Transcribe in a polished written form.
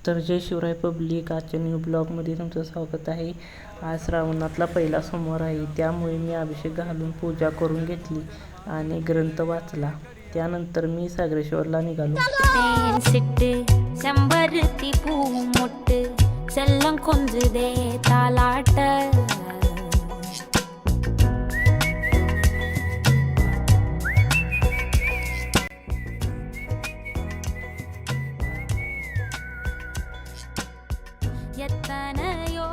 तर जय शिवराय पब्लिक, आजच्या न्यू ब्लॉगमध्ये तुमचं स्वागत आहे. आज श्रावणातला पहिला सोमवार आहे, त्यामुळे मी अभिषेक घालून पूजा करून घेतली आणि ग्रंथ वाचला. त्यानंतर मी सागरेश्वरला निघालो. செம்பருத்தி பூ மொட்டு செல்லம் கொஞ்சுதே தாலாட்ட எத்தனையோ